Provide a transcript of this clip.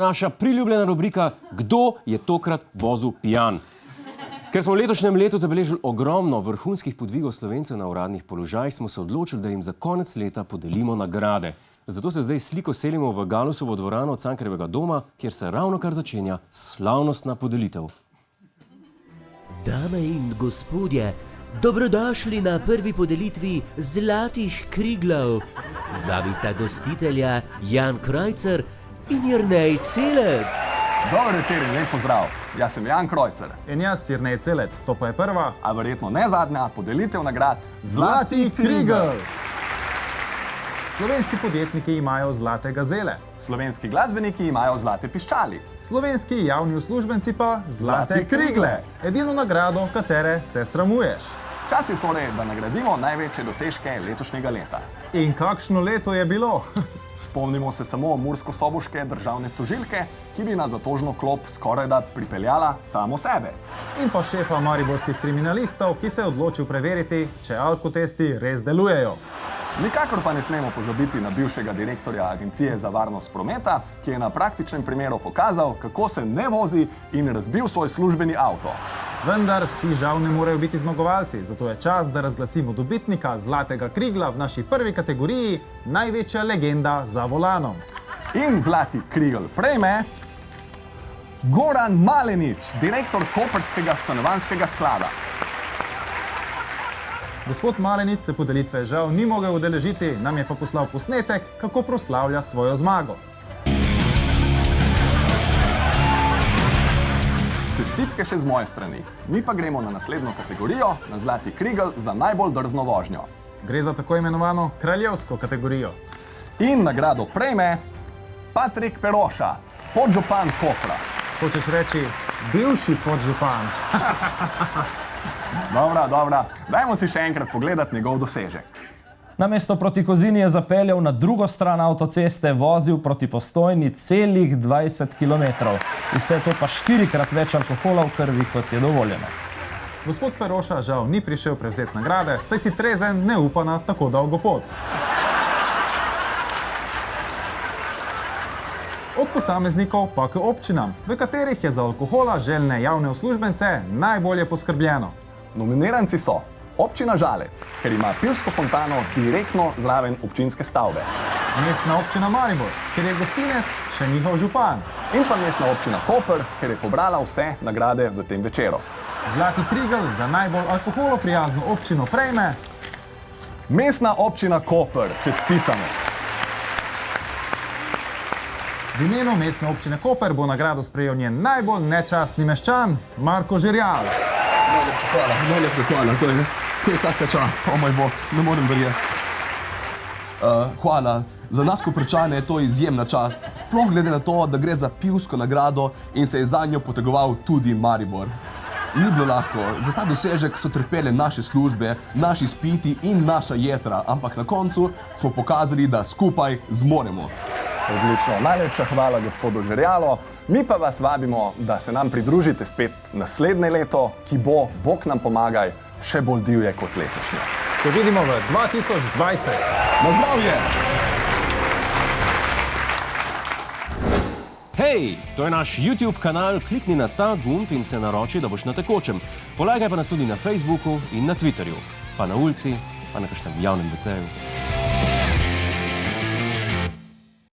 Naša priljubljena rubrika Kdo je tokrat vozil pijan? Ker smo v letošnjem letu zabeležili ogromno vrhunskih podvigov Slovencev na uradnih položajih, smo se odločili, da jim za konec leta podelimo nagrade. Zato se zdaj sliko selimo v Galusovo dvorano Cankarjevega doma, kjer se ravnokar začenja slavnostna podelitev. Dame in gospodje, dobrodošli na prvi podelitvi Zlatih Kriglov. Z vami sta gostitelja Jan Krojcer in Jernej Celec. Dober večer in lep pozdrav. Jaz sem Jan Krojcer. In jaz, Jernej Celec. To pa je prva, a verjetno ne zadnja podelitev nagrad Zlati Krigl. Slovenski podjetniki imajo zlate gazele. Slovenski glasbeniki imajo zlate piščali. Slovenski javni uslužbenci pa zlate krigle. Edino nagrado, katere se sramuješ. Čas je torej, da nagradimo največje dosežke letošnjega leta. In kakšno leto je bilo? Spomnimo se samo murskosoboške državne tožilke, ki bi na zatožno klop skorajda pripeljala samo sebe. In pa šefa mariborskih kriminalistov, ki se je odločil preveriti, če alkotesti res delujejo. Nikakor pa ne smemo pozabiti na bivšega direktorja Agencije za varnost prometa, ki je na praktičnem primeru pokazal, kako se ne vozi in razbil svoj službeni avto. Vendar vsi žal ne morejo biti zmagovalci, zato je čas, da razglasimo dobitnika Zlatega Krigla v naši prvi kategoriji Največja legenda za volanom. In Zlati Krigl prejme Goran Malenič, direktor koprskega stanovanjskega sklada. Gospod Malenič se podelitve žal ni mogel udeležiti, nam je pa poslal posnetek, kako proslavlja svojo zmago. Čestitke še z moje strani. Mi pa gremo na naslednjo kategorijo, na Zlati Krigl za najbolj drzno vožnjo. Gre za tako imenovano kraljevsko kategorijo. In nagrado prejme Patrik Peroša, podžupan Kopra. Hočeš reči, bivši podžupan. Dobra, dajmo si še enkrat pogledati njegov dosežek. Namesto proti Kozini je zapeljal na drugo stran avtoceste, vozil proti Postojni celih 20 km. Vse to pa 4-krat več alkohola v krvi, kot je dovoljeno. Gospod Peroša žal ni prišel prevzeti nagrade, saj si trezen ne upa na tako dolgo pot. Od posameznikov pa k občinam, v katerih je za alkohola željne javne uslužbence najbolje poskrbljeno. Nominiranci so Občina Žalec, ker ima pivsko fontano direktno zraven občinske stavbe. Mestna občina Maribor, ker je gostinec še njihov župan. In pa Mestna občina Koper, ker je pobrala vse nagrade v tem večeru. Zlati Krigl za najbolj alkoholoprijazno občino prejme Mestna občina Koper, čestitamo. V imenu Mestne občine Koper bo nagrado sprejel njen najbolj nečastni meščan, Marko Žerjal. Najlepša hvala, to je taka čast, o moj bog, ne morem verjeti. Hvala, za nas Koprčane je to izjemna čast, sploh glede na to, da gre za pivsko nagrado in se je zanjo potegoval tudi Maribor. Ni bilo lahko, za ta dosežek so trpele naše službe, naši izpiti in naša jetra, ampak na koncu smo pokazali, da skupaj zmoremo. Odlično, najlepša hvala gospodu Žerjalu. Mi pa vas vabimo, da se nam pridružite spet naslednje leto, ki bo, Bog nam pomagaj, še bolj divje kot letošnje. Se vidimo v 2020. Na zdravje! Hej, to je naš YouTube kanal, klikni na ta gumb in se naroči, da boš na tekočem. Polajkaj pa nas tudi na Facebooku in na Twitterju, pa na ulici, pa na kakšnem javnem WC-ju.